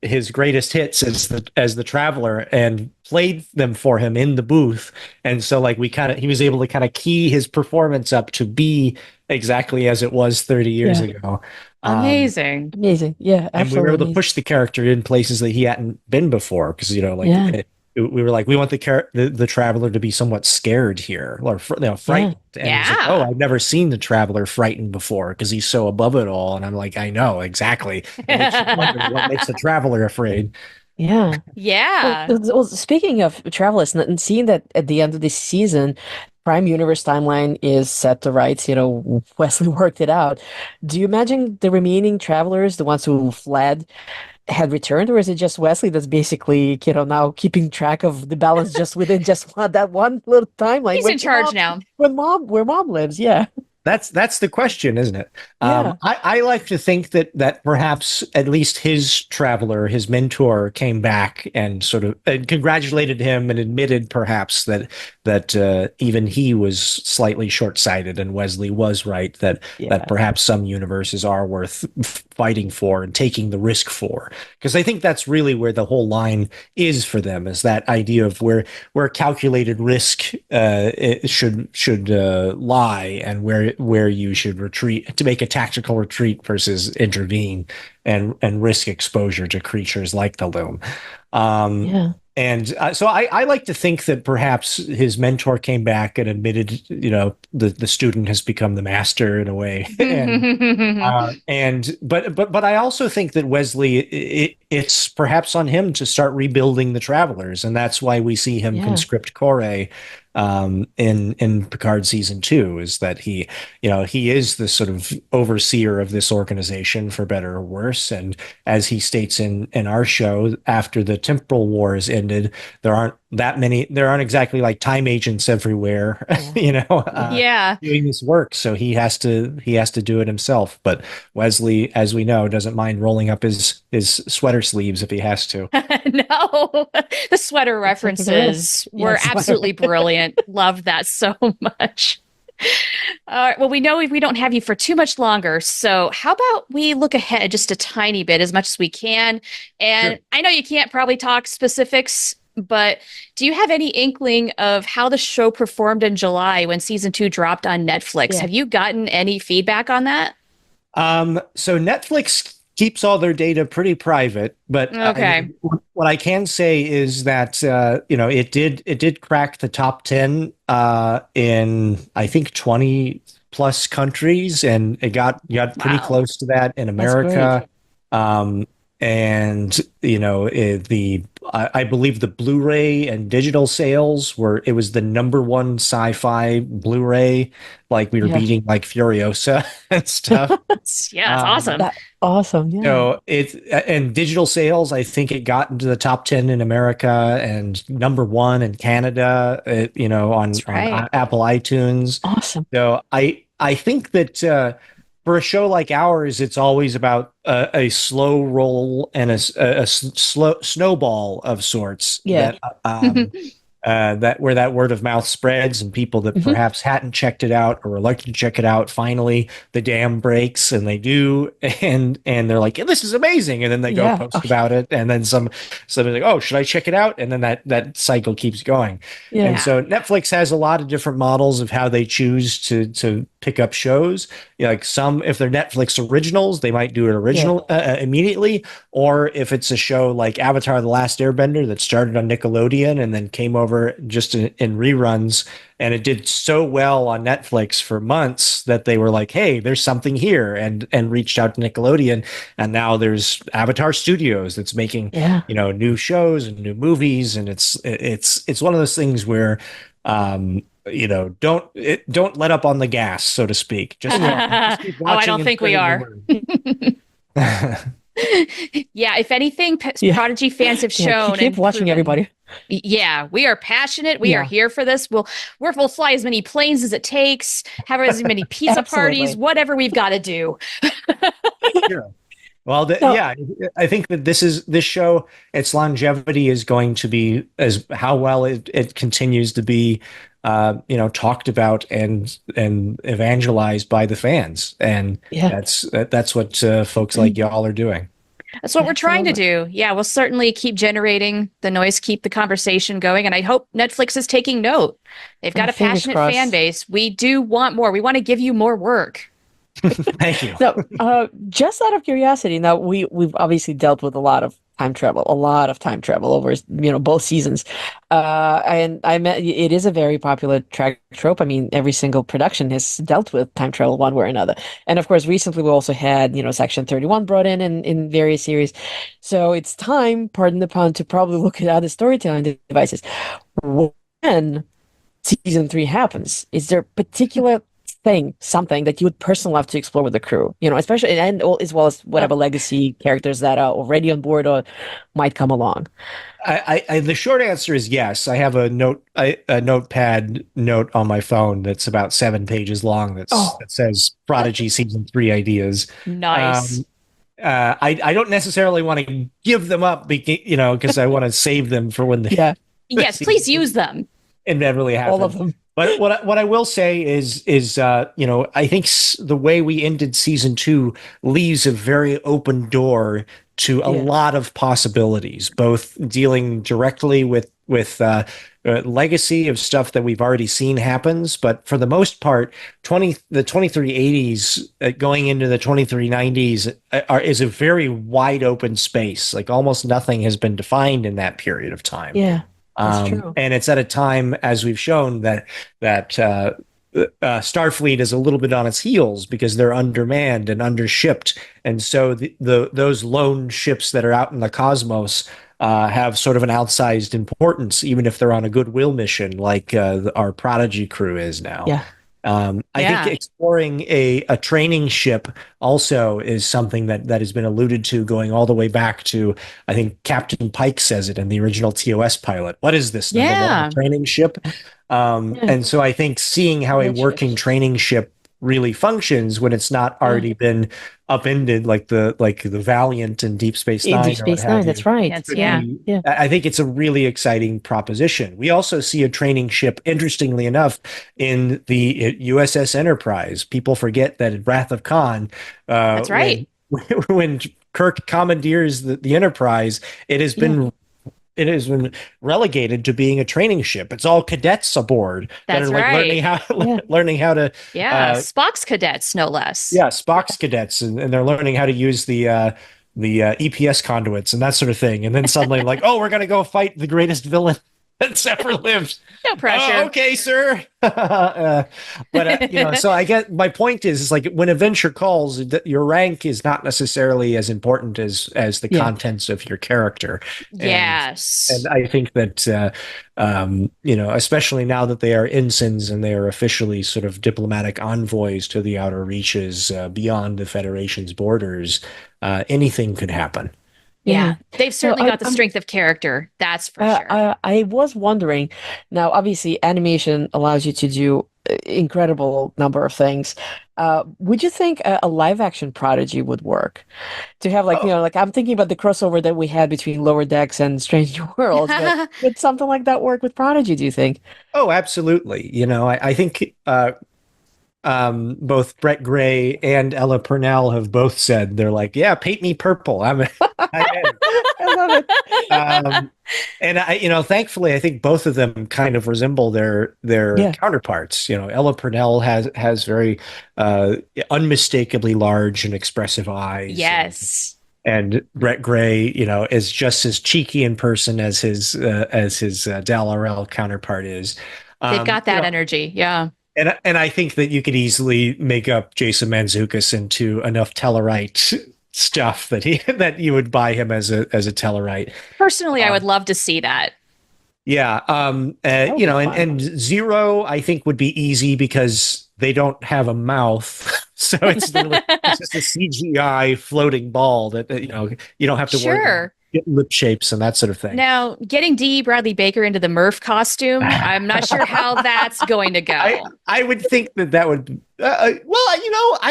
his greatest hits as the traveler and played them for him in the booth. And so like he was able to kind of key his performance up to be exactly as it was 30 years ago. Amazing. Amazing. Yeah, And we were absolutely able to push the character in places that he hadn't been before. Cause we were like, we want the traveler to be somewhat scared here or frightened. And he's like, oh, I've never seen the traveler frightened before because he's so above it all. And I'm like, I know exactly. It makes you wonder what makes the traveler afraid. Yeah. Yeah. Well, speaking of travelers, and seeing that at the end of this season, Prime Universe timeline is set to rights, Wesley worked it out. Do you imagine the remaining travelers, the ones who fled, had returned, or is it just Wesley that's basically, now keeping track of the balance just within just that one little timeline? He's in charge now. Where mom lives, yeah. That's the question, isn't it? Yeah. I like to think that perhaps at least his traveler, his mentor, came back and sort of and congratulated him and admitted perhaps that even he was slightly short-sighted and Wesley was right that perhaps some universes are worth fighting for and taking the risk for. Because I think that's really where the whole line is for them, is that idea of where calculated risk it should lie, and where you should retreat to make a tactical retreat versus intervene and risk exposure to creatures like the Loom. And so I like to think that perhaps his mentor came back and admitted, the student has become the master in a way. But I also think that Wesley, it's perhaps on him to start rebuilding the travelers. And that's why we see him conscript Corey in Picard season 2, is that he is the sort of overseer of this organization, for better or worse. And as he states in our show, after the temporal wars ended, there aren't exactly like time agents everywhere, doing this work. So he has to do it himself. But Wesley, as we know, doesn't mind rolling up his sweater sleeves if he has to. No, the sweater references were absolutely brilliant. Loved that so much. Well, we know we don't have you for too much longer. So how about we look ahead just a tiny bit, as much as we can? And sure. I know you can't probably talk specifics, but do you have any inkling of how the show performed in July when season 2 dropped on Netflix? Yeah. Have you gotten any feedback on that? So Netflix keeps all their data pretty private, but okay. What I can say is that it did crack the top 10 in I think 20 plus countries, and it got pretty close to that in America. And I believe the Blu-ray and digital sales was the number one sci-fi Blu-ray. Like we were beating like Furiosa and stuff. Yeah, it's awesome. Awesome. Yeah. So and digital sales, I think it got into the top 10 in America and number 1 in Canada. On Apple iTunes. Awesome. So I think that. For a show like ours, it's always about a slow roll and a slow snowball of sorts. Yeah. That where that word of mouth spreads, and people that perhaps hadn't checked it out or reluctant to check it out, finally the dam breaks and they do, and they're like, this is amazing, and then they go post about it, and then somebody's like, oh, should I check it out? And then that cycle keeps going. Yeah. And so Netflix has a lot of different models of how they choose to pick up shows. Like some, if they're Netflix originals, they might do it immediately, or if it's a show like Avatar: The Last Airbender that started on Nickelodeon and then came over just in reruns, and it did so well on Netflix for months that they were like, hey, there's something here, and reached out to Nickelodeon, and now there's Avatar Studios that's making new shows and new movies, and it's one of those things where don't let up on the gas, so to speak. Just keep watching. I don't think we are. Yeah, if anything, Prodigy fans have shown. Keep watching, everybody. Yeah, we are passionate. We are here for this. We'll fly as many planes as it takes, have as many pizza parties, whatever we've got to do. Sure. Well, I think that this show, its longevity is going to be as how well it continues to be, talked about and evangelized by the fans, and that's what folks like y'all are doing. That's what we're trying to Absolutely. do. Yeah, we'll certainly keep generating the noise, keep the conversation going. And I hope Netflix is taking note. They've got a Fingers passionate fan crossed. base. We do want more. We want to give you more work. Thank you. Now, just out of curiosity, now we've obviously dealt with a lot of time travel over both seasons, and I met it is a very popular track trope. I mean, every single production has dealt with time travel one way or another, and of course, recently we also had Section 31 brought in various series, so it's time, pardon the pun, to probably look at other storytelling devices. When season 3 happens, is there a particular something that you would personally love to explore with the crew, especially as well as whatever legacy characters that are already on board or might come along? The short answer is yes. I have a notepad note on my phone that's about 7 pages long that says Prodigy season 3 ideas. Nice. I don't necessarily want to give them up, because I want to save them for when Yeah, Yes, please use them. inevitably happens. all of them. But what I will say is I think the way we ended season 2 leaves a very open door to a lot of possibilities, both dealing directly with legacy of stuff that we've already seen happens, but for the most part, the 2380s going into the 2390s is a very wide open space. Like almost nothing has been defined in that period of time. Yeah, that's true. And it's at a time, as we've shown, that Starfleet is a little bit on its heels because they're undermanned and undershipped, and so those lone ships that are out in the cosmos have sort of an outsized importance, even if they're on a goodwill mission, like our Prodigy crew is now. Yeah. I think exploring a training ship also is something that has been alluded to, going all the way back to, I think Captain Pike says it in the original TOS pilot. What is this? Number one, training ship? And so I think seeing how a working training ship really functions when it's not already been upended like the Valiant and Deep Space Nine. Deep Space Nine, that's right. Yeah. I think it's a really exciting proposition. We also see a training ship, interestingly enough, in the USS Enterprise. People forget that in Wrath of Khan, That's right. When Kirk commandeers the Enterprise, it has been relegated to being a training ship. It's all cadets aboard that are learning how to Spock's cadets, no less. Yeah, Spock's cadets, and they're learning how to use the EPS conduits and that sort of thing. And then suddenly, like, oh, we're gonna go fight the greatest villain that's ever lived. No pressure. Okay, sir. So I get my point is like when adventure calls, your rank is not necessarily as important as the contents of your character. Yes. And I think that especially now that they are ensigns and they are officially sort of diplomatic envoys to the outer reaches beyond the Federation's borders, anything could happen. Yeah, they've certainly got the strength of character. That's for sure. I was wondering, now obviously animation allows you to do incredible number of things. Would you think a live action Prodigy would work? To have I'm thinking about the crossover that we had between Lower Decks and Strange New Worlds. But would something like that work with Prodigy, do you think? Oh, absolutely. I think both Brett Gray and Ella Purnell have both said they're like, yeah, paint me purple. I love it. And thankfully, I think both of them kind of resemble their counterparts. Ella Purnell has very unmistakably large and expressive eyes. Yes. And Brett Gray, is just as cheeky in person as his Dal Rl counterpart is. They've got that energy. Yeah. And I think that you could easily make up Jason Mantzoukas into enough Tellarite stuff that you would buy him as a Tellarite. Personally, I would love to see that. Yeah. And Zero, I think, would be easy because they don't have a mouth. So it's just a CGI floating ball that, you don't have to worry about lip shapes and that sort of thing. Now, getting D. Bradley Baker into the Murph costume, I'm not sure how that's going to go. I would think that would. I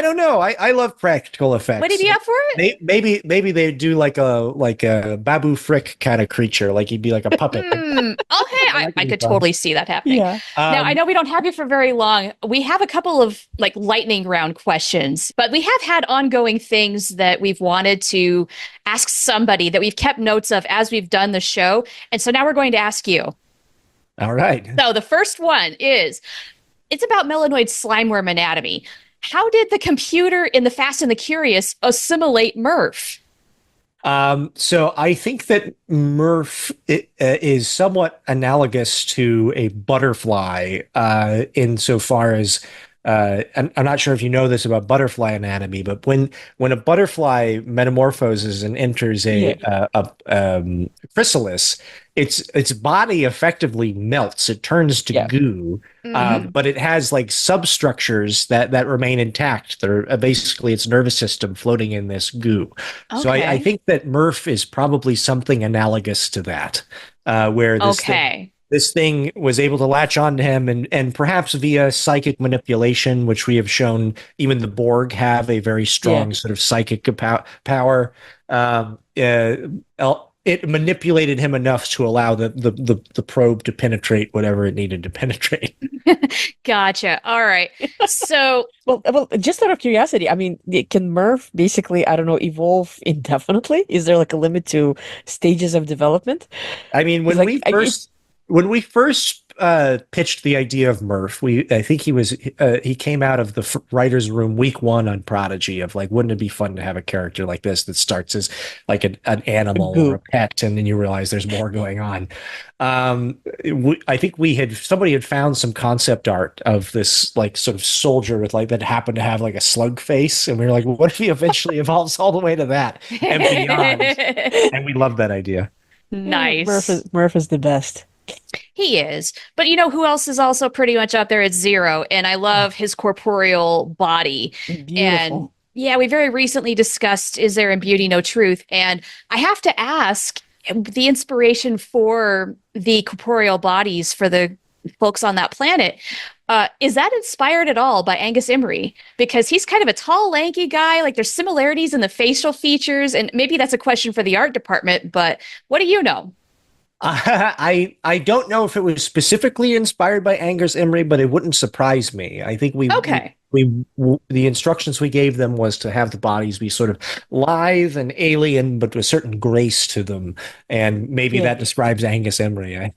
don't know. I love practical effects. Would he be up for it? Maybe they do like a Babu Frick kind of creature, like he'd be like a puppet. Oh, hey, I could totally see that happening. Yeah. Now, I know we don't have you for very long. We have a couple of like lightning round questions, but we have had ongoing things that we've wanted to ask somebody that we've kept notes of as we've done the show. And so now we're going to ask you. All right. So the first one is, it's about melanoid slimeworm anatomy. How did the computer in The Fast and the Curious assimilate Murph? So I think that Murph is somewhat analogous to a butterfly insofar as I'm not sure if you know this about butterfly anatomy, but when a butterfly metamorphoses and enters a chrysalis, its body effectively melts. It turns to goo, but it has like substructures that remain intact. They're basically its nervous system floating in this goo. Okay. So I think that Murph is probably something analogous to that, where this thing was able to latch onto him and perhaps via psychic manipulation, which we have shown even the Borg have a very strong sort of psychic power. It manipulated him enough to allow the probe to penetrate whatever it needed to penetrate. Gotcha. All right. So, well, just out of curiosity, I mean, can Murph basically, I don't know, evolve indefinitely? Is there like a limit to stages of development? I mean, when we first pitched the idea of Murph, I think he came out of the writer's room week 1 on Prodigy of like, wouldn't it be fun to have a character like this that starts as like an animal or a pet, and then you realize there's more going on. I think somebody had found some concept art of this like sort of soldier with like that happened to have like a slug face, and we were like, well, what if he eventually evolves all the way to that and beyond? And we loved that idea. Nice. Murph is the best. He is. But you know who else is also pretty much up there? It's Zero. And I love his corporeal body. Beautiful. And yeah, we very recently discussed Is There in Beauty No Truth? And I have to ask, the inspiration for the corporeal bodies for the folks on that planet, is that inspired at all by Angus Emery? Because he's kind of a tall, lanky guy. Like there's similarities in the facial features. And maybe that's a question for the art department, but what do you know? I don't know if it was specifically inspired by Angus Emery, but it wouldn't surprise me. I think the instructions we gave them was to have the bodies be sort of lithe and alien, but with a certain grace to them, and maybe that describes Angus Emery.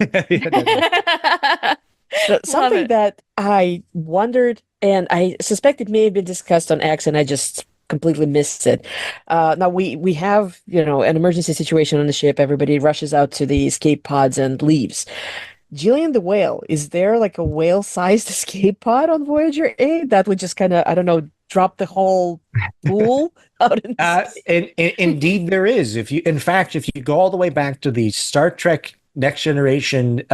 Something that I wondered, and I suspect it may have been discussed on X, and I just completely missed it. Now we have, an emergency situation on the ship. Everybody rushes out to the escape pods and leaves. Gillian the whale, is there like a whale-sized escape pod on Voyager 8 that would just kind of, I don't know, drop the whole pool out in indeed there is. If you go all the way back to the Star Trek Next Generation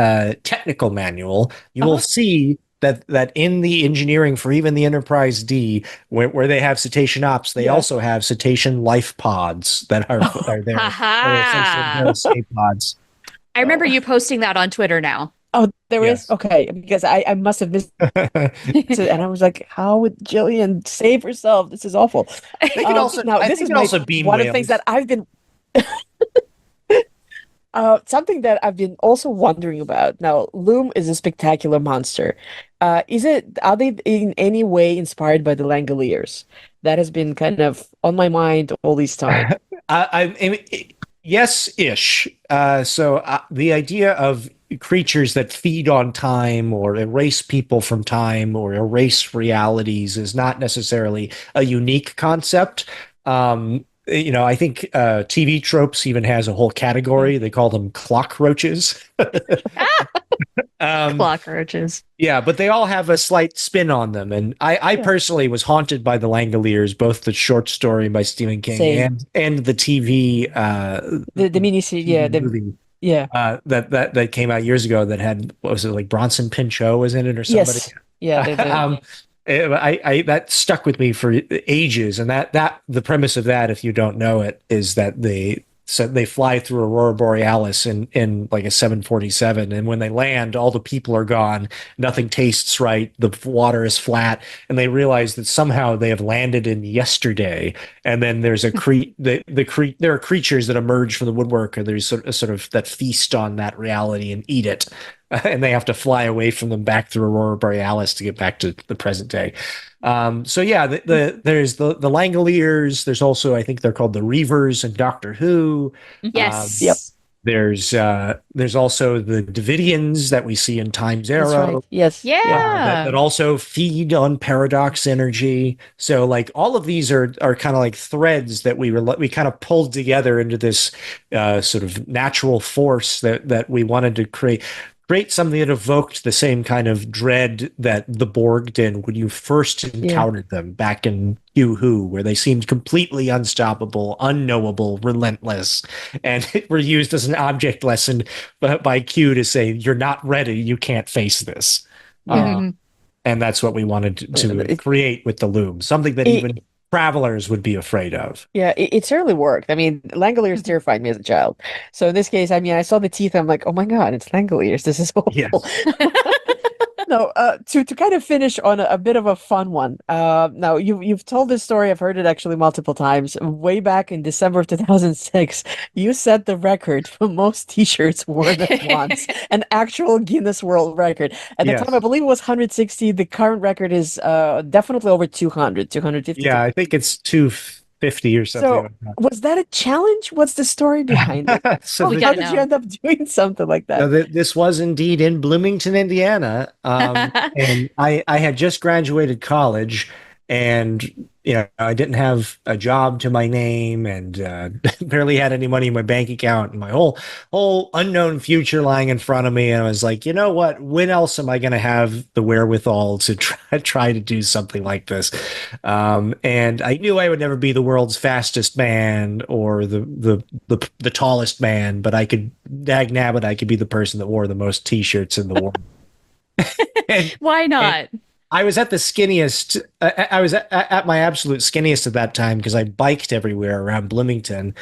technical manual, you will see that in the engineering for even the Enterprise D, where they have cetacean ops, they also have cetacean life pods that are there. They're escape pods. I remember you posting that on Twitter now. Oh, there is? Okay, because I must have missed it. And I was like, how would Jillian save herself? This is awful. They could also, now, this is also beam one whales. of the things that I've been... something that I've been also wondering about. Now, Loom is a spectacular monster. Are they in any way inspired by the Langoliers? That has been kind of on my mind all these time. I mean, yes-ish. So the idea of creatures that feed on time or erase people from time or erase realities is not necessarily a unique concept. I think TV tropes even has a whole category. They call them clock roaches. Clock roaches. Yeah, but they all have a slight spin on them. And I personally was haunted by the Langoliers, both the short story by Stephen King and the TV the miniseries, movie. That came out years ago that had, what was it, like Bronson Pinchot was in it or somebody? Yes. That stuck with me for ages, and that the premise of that, if you don't know it, is that they fly through Aurora Borealis in like a 747, and when they land, all the people are gone, nothing tastes right, the water is flat, and they realize that somehow they have landed in yesterday. And then there's there are creatures that emerge from the woodwork, and there's sort of that feast on that reality and eat it. and they have to fly away from them back through Aurora Borealis to get back to the present day. So yeah, there's the Langoliers. There's also, I think they're called the Reavers in Doctor Who. Yes. Yep. There's also the Davidians that we see in Time's Arrow. That's right. Yes. Yeah. That also feed on paradox energy. So like all of these are kind of like threads that we kind of pulled together into this sort of natural force that we wanted to create something that evoked the same kind of dread that the Borg did when you first encountered them back in Q Who, where they seemed completely unstoppable, unknowable, relentless, and were used as an object lesson by Q to say, "You're not ready. You can't face this." And that's what we wanted to create with the loom, something that even travelers would be afraid of. Yeah, it certainly worked. I mean, Langoliers terrified me as a child. So in this case, I mean, I saw the teeth. I'm like, oh my God, it's Langoliers. This is awful. Yes. No, to kind of finish on a bit of a fun one. Now you've told this story. I've heard it actually multiple times. Way back in December of 2006, you set the record for most T-shirts worn at once, an actual Guinness World Record. At the time, I believe it was 160. The current record is definitely over 200, 250. Yeah, I think it's 250 or something. So like that. was that a challenge? What's the story behind it? So How did you end up doing something like that? So this was indeed in Bloomington, Indiana, and I had just graduated college, and I didn't have a job to my name, and barely had any money in my bank account, and my whole unknown future lying in front of me. And I was like, you know what? When else am I going to have the wherewithal to try to do something like this? And I knew I would never be the world's fastest man or the tallest man, but I could dagnabbit, I could be the person that wore the most T-shirts in the world. Why not? I was at the skinniest. I was at my absolute skinniest at that time because I biked everywhere around Bloomington,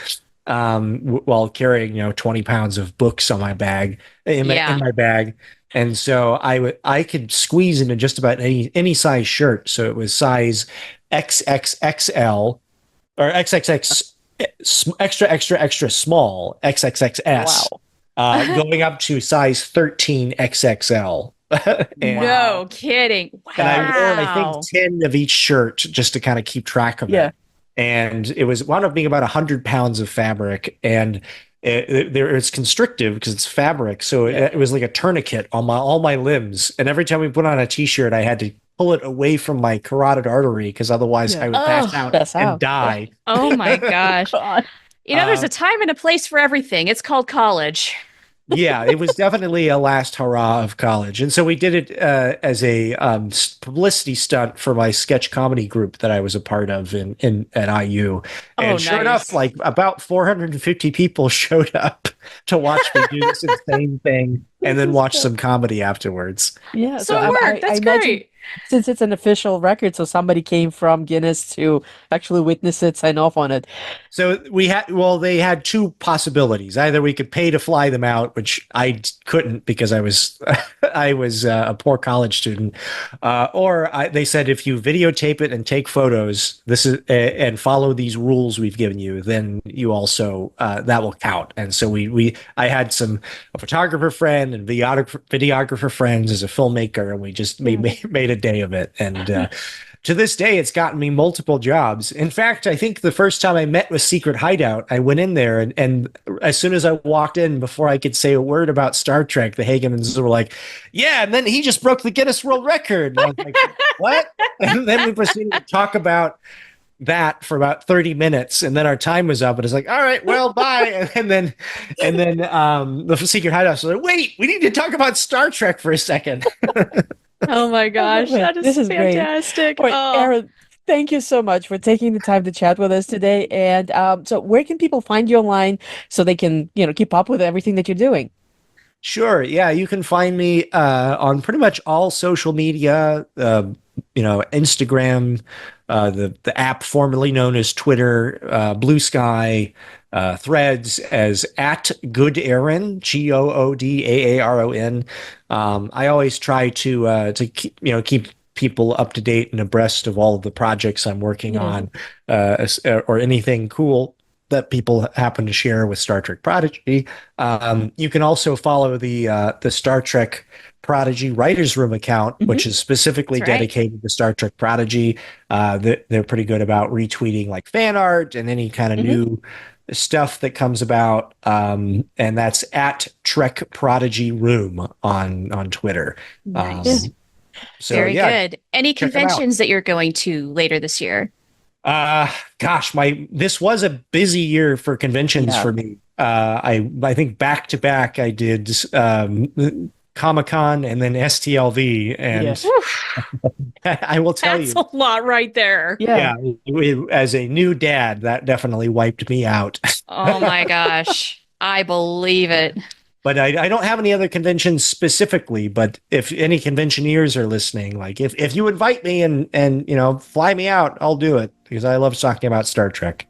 while carrying 20 pounds of books on my bag in my bag, and so I could squeeze into just about any size shirt. So it was size XXXL or XXX extra small XXXS, going up to size 13 XXL. No kidding. Wow. And I wore, I think, 10 of each shirt just to kind of keep track of it. And it wound up being about 100 pounds of fabric. And it's constrictive because it's fabric. So it was like a tourniquet on all my limbs. And every time we put on a T-shirt, I had to pull it away from my carotid artery because otherwise I would pass out and die. Oh my gosh. There's a time and a place for everything. It's called college. Yeah, it was definitely a last hurrah of college. And so we did it as a publicity stunt for my sketch comedy group that I was a part of at IU. And sure enough, like about 450 people showed up to watch me do this insane thing and then watch some comedy afterwards. Yeah, so it worked. That's great. Since it's an official record, so somebody came from Guinness to actually witness it, sign off on it. So they had two possibilities. Either we could pay to fly them out, which I couldn't because I was a poor college student, or they said if you videotape it and take photos, and follow these rules we've given you, then you also that will count. And so I had a photographer friend and videographer friends as a filmmaker, and we just made a day of it. And to this day, it's gotten me multiple jobs. In fact, I think the first time I met with Secret Hideout, I went in there, and as soon as I walked in, before I could say a word about Star Trek, the Hagemans were like, yeah, and then he just broke the Guinness World Record. And I was like, what? And then we proceeded to talk about that for about 30 minutes, and then our time was up, and it's like, all right, well, bye. And then the Secret Hideout was like, wait, we need to talk about Star Trek for a second. Oh my gosh, this is fantastic. Great. Aaron, thank you so much for taking the time to chat with us today. And so where can people find you online so they can, keep up with everything that you're doing? Sure. Yeah, you can find me on pretty much all social media, Instagram, the app formerly known as Twitter, Blue Sky, Threads as @GoodAaron, GOODAARON. I always try to keep people up to date and abreast of all of the projects I'm working on, or anything cool that people happen to share with Star Trek Prodigy. You can also follow the Star Trek Prodigy Writers Room account, which is specifically dedicated to Star Trek Prodigy. They're pretty good about retweeting like fan art and any kind of new stuff that comes about. And that's at Trek Prodigy Room on Twitter. Nice. So, very yeah, good. Any conventions that you're going to later this year? Gosh, this was a busy year for conventions for me. I think back to back I did Comic-Con and then STLV, and I will tell you, that's a lot right there. Yeah, as a new dad, that definitely wiped me out. Oh my gosh, I believe it. But I don't have any other conventions specifically. But if any conventioneers are listening, like if you invite me and fly me out, I'll do it because I love talking about Star Trek.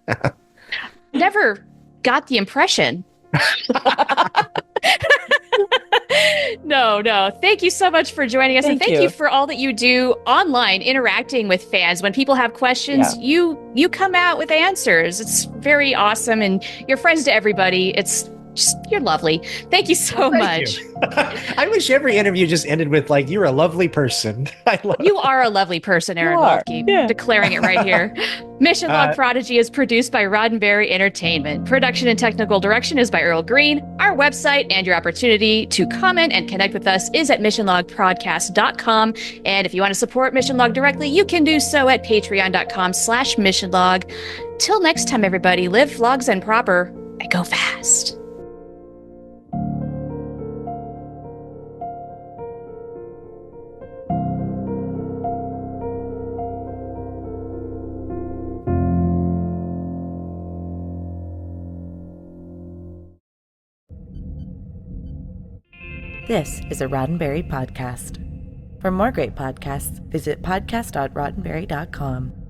Never got the impression. No. Thank you so much for joining us. And thank you for all that you do online, interacting with fans. When people have questions, you come out with answers. It's very awesome. And you're friends to everybody. It's just, you're lovely. Thank you so much. I wish every interview just ended with like, you're a lovely person. You are a lovely person, Aaron Waltke. Declaring it right here. Mission Log Prodigy is produced by Roddenberry Entertainment. Production and technical direction is by Earl Green. Our website and your opportunity to comment and connect with us is at missionlogpodcast.com. And if you want to support Mission Log directly, you can do so at patreon.com/missionlog. Till next time, everybody, live logs and proper and go fast. This is a Roddenberry podcast. For more great podcasts, visit podcast.roddenberry.com.